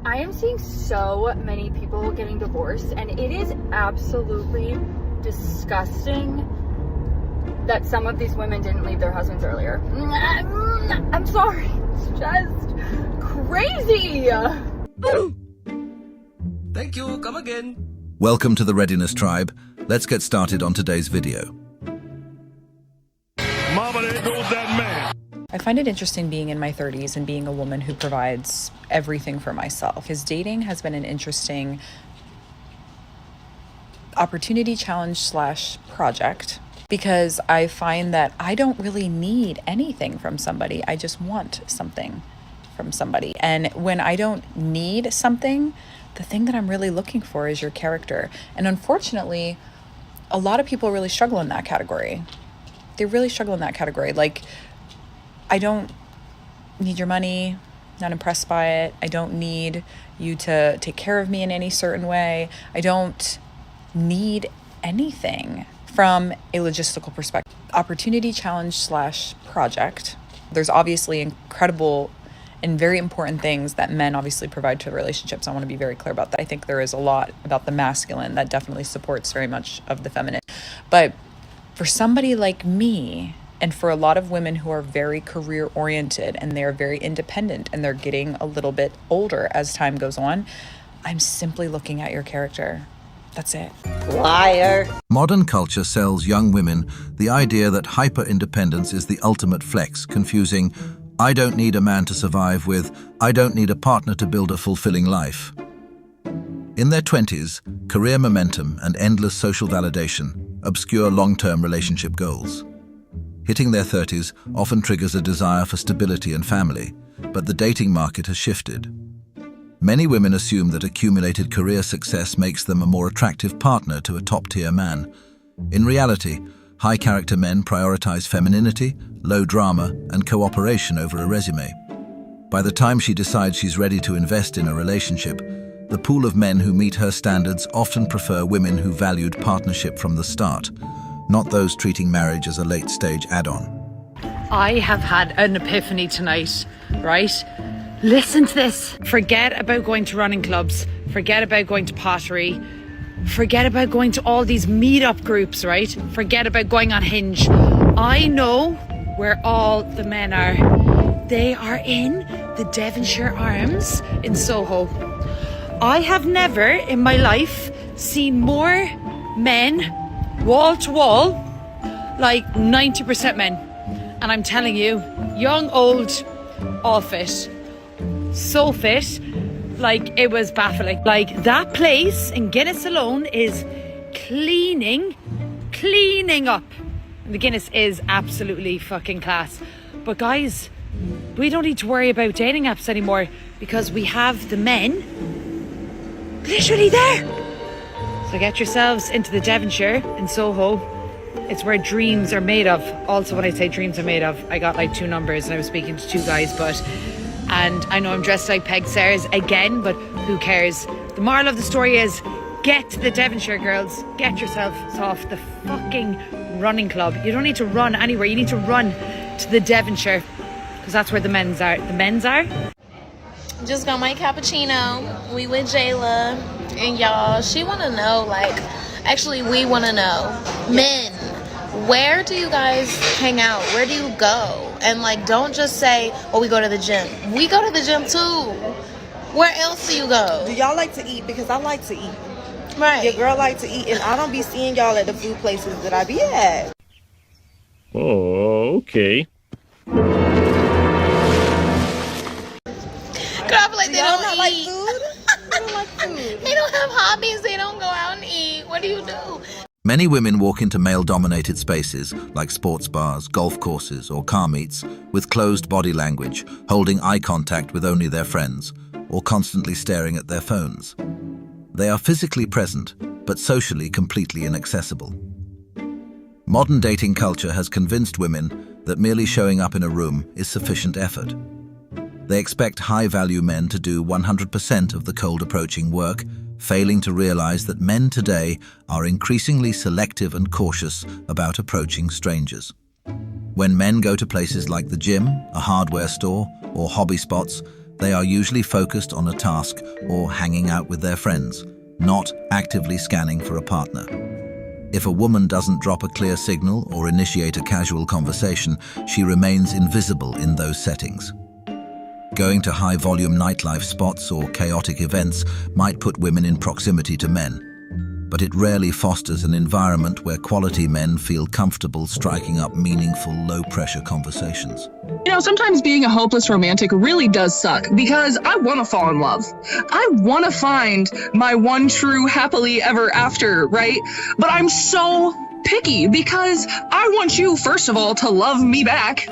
I am seeing so many people getting divorced, and it is absolutely disgusting that some of these women didn't leave their husbands earlier. I'm sorry. It's just crazy. Thank you. Come again. Welcome to the Readiness Tribe. Let's get started on today's video. Mama, there goes that man. I find it interesting being in my 30s and being a woman who provides everything for myself. Because dating has been an interesting opportunity challenge / project, because I find that I don't really need anything from somebody. I just want something from somebody. And when I don't need something, the thing that I'm really looking for is your character. And unfortunately, a lot of people really struggle in that category. They really struggle in that category. Like, I don't need your money, not impressed by it. I don't need you to take care of me in any certain way. I don't need anything from a logistical perspective. Opportunity challenge / project. There's obviously incredible and very important things that men obviously provide to relationships. I want to be very clear about that. I think there is a lot about the masculine that definitely supports very much of the feminine. But for somebody like me, and for a lot of women who are very career oriented and they're very independent and they're getting a little bit older as time goes on, I'm simply looking at your character. That's it. Liar. Modern culture sells young women the idea that hyper-independence is the ultimate flex, confusing "I don't need a man to survive" with "I don't need a partner to build a fulfilling life." In their 20s, career momentum and endless social validation obscure long-term relationship goals. Hitting their 30s often triggers a desire for stability and family, but the dating market has shifted. Many women assume that accumulated career success makes them a more attractive partner to a top-tier man. In reality, high-character men prioritize femininity, low drama, and cooperation over a resume. By the time she decides she's ready to invest in a relationship, the pool of men who meet her standards often prefer women who valued partnership from the start, not those treating marriage as a late-stage add-on. I have had an epiphany tonight, right? Listen to this. Forget about going to running clubs. Forget about going to pottery. Forget about going to all these meet-up groups, right? Forget about going on Hinge. I know where all the men are. They are in the Devonshire Arms in Soho. I have never in my life seen more men wall to wall, like 90% men. And I'm telling you, young, old, all fit. So fit, like it was baffling. Like that place in Guinness alone is cleaning up. And the Guinness is absolutely fucking class. But guys, we don't need to worry about dating apps anymore because we have the men literally there. So get yourselves into the Devonshire in Soho. It's where dreams are made of. Also, when I say dreams are made of, I got like 2 numbers and I was speaking to 2 guys, and I know I'm dressed like Peg Sayers again, but who cares? The moral of the story is, get to the Devonshire, girls. Get yourselves off the fucking running club. You don't need to run anywhere. You need to run to the Devonshire because that's where the men's are. The men's are? Just got my cappuccino. We with Jayla. And y'all, she want to know, actually we want to know, men, where do you guys hang out? Where do you go? And don't just say, oh, we go to the gym. We go to the gym too. Where else do you go? Do y'all like to eat? Because I like to eat. Right. Your girl like to eat, and I don't be seeing y'all at the food places that I be at. Oh, okay. Girl, I feel like they Y'all don't not eat. like food? I don't like food. They don't have hobbies. They don't go out and eat. What do you do? Many women walk into male-dominated spaces like sports bars, golf courses, or car meets with closed body language, holding eye contact with only their friends, or constantly staring at their phones. They are physically present, but socially completely inaccessible. Modern dating culture has convinced women that merely showing up in a room is sufficient effort. They expect high-value men to do 100% of the cold approaching work, failing to realize that men today are increasingly selective and cautious about approaching strangers. When men go to places like the gym, a hardware store, or hobby spots, They are usually focused on a task or hanging out with their friends, not actively scanning for a partner. If a woman doesn't drop a clear signal or initiate a casual conversation, she remains invisible in those settings. Going to high-volume nightlife spots or chaotic events might put women in proximity to men, but it rarely fosters an environment where quality men feel comfortable striking up meaningful, low-pressure conversations. You know, sometimes being a hopeless romantic really does suck because I want to fall in love. I want to find my one true happily ever after, right? But I'm so picky because I want you, first of all, to love me back.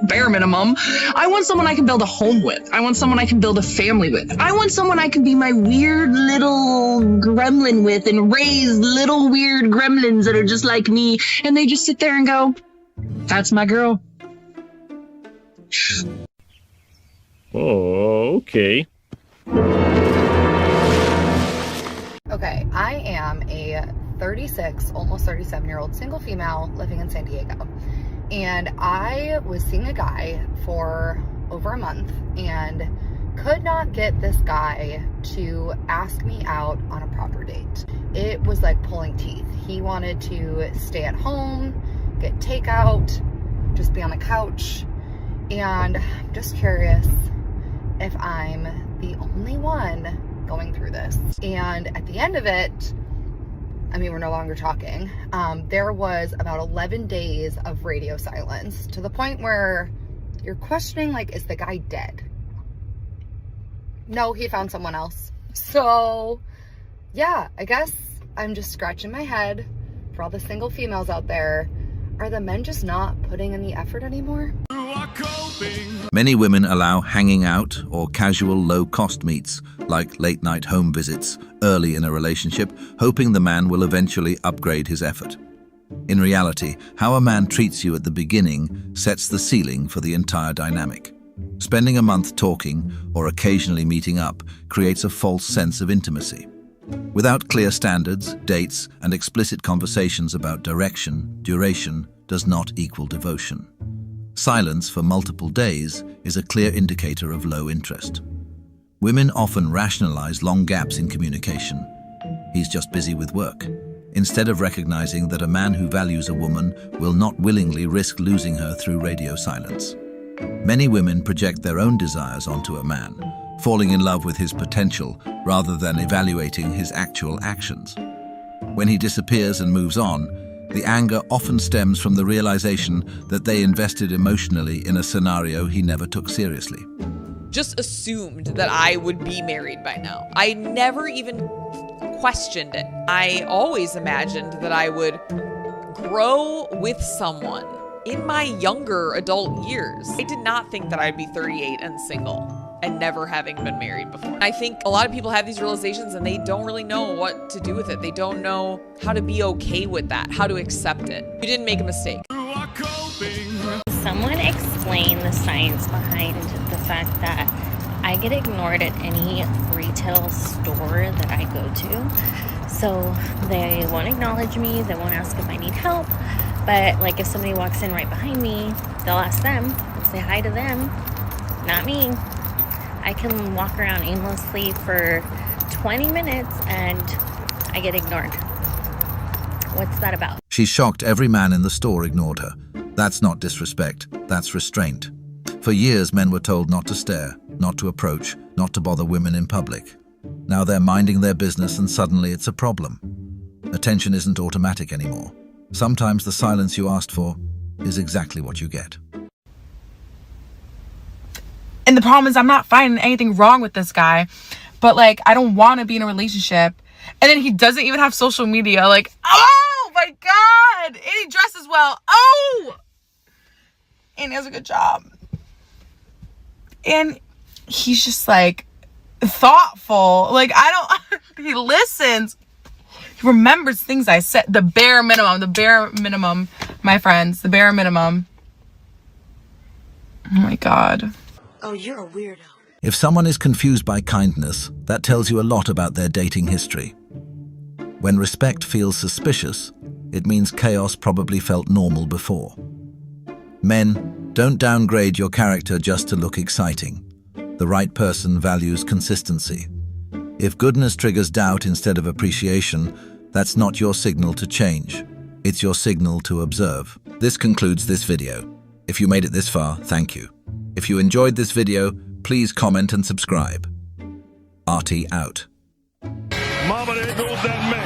Bare minimum. I want someone I can build a home with. I want someone I can build a family with. I want someone I can be my weird little gremlin with and raise little weird gremlins that are just like me. And they just sit there and go, that's my girl. Oh, okay. Okay, I am a 36, almost 37-year-old single female living in San Diego. And I was seeing a guy for over a month and could not get this guy to ask me out on a proper date. It was like pulling teeth. He wanted to stay at home, get takeout, just be on the couch. And I'm just curious if I'm the only one going through this. And at the end of it, I mean, we're no longer talking. There was about 11 days of radio silence to the point where you're questioning, like, is the guy dead? No, he found someone else. So, yeah, I guess I'm just scratching my head for all the single females out there. Are the men just not putting in the effort anymore? Many women allow hanging out or casual low-cost meets, like late-night home visits, early in a relationship, hoping the man will eventually upgrade his effort. In reality, how a man treats you at the beginning sets the ceiling for the entire dynamic. Spending a month talking or occasionally meeting up creates a false sense of intimacy. Without clear standards, dates, and explicit conversations about direction, duration does not equal devotion. Silence for multiple days is a clear indicator of low interest. Women often rationalize long gaps in communication. He's just busy with work, instead of recognizing that a man who values a woman will not willingly risk losing her through radio silence. Many women project their own desires onto a man, falling in love with his potential rather than evaluating his actual actions. When he disappears and moves on, the anger often stems from the realization that they invested emotionally in a scenario he never took seriously. Just assumed that I would be married by now. I never even questioned it. I always imagined that I would grow with someone in my younger adult years. I did not think that I'd be 38 and single and never having been married before. I think a lot of people have these realizations and they don't really know what to do with it. They don't know how to be okay with that, how to accept it. You didn't make a mistake. Someone explain the science behind the fact that I get ignored at any retail store that I go to. So they won't acknowledge me, they won't ask if I need help. But like if somebody walks in right behind me, they'll ask them, say hi to them, not me. I can walk around aimlessly for 20 minutes and I get ignored. What's that about? She's shocked every man in the store ignored her. That's not disrespect, that's restraint. For years, men were told not to stare, not to approach, not to bother women in public. Now they're minding their business and suddenly it's a problem. Attention isn't automatic anymore. Sometimes the silence you asked for is exactly what you get. And the problem is I'm not finding anything wrong with this guy, but like I don't want to be in a relationship. And then he doesn't even have social media. Like, oh my God. And he dresses well. Oh, and he has a good job. And he's just like thoughtful. Like he listens. He remembers things I said. The bare minimum, my friends, the bare minimum. Oh my God. Oh, you're a weirdo. If someone is confused by kindness, that tells you a lot about their dating history. When respect feels suspicious, it means chaos probably felt normal before. Men, don't downgrade your character just to look exciting. The right person values consistency. If goodness triggers doubt instead of appreciation, that's not your signal to change. It's your signal to observe. This concludes this video. If you made it this far, thank you. If you enjoyed this video, please comment and subscribe. Artie out. Mama, there goes that man.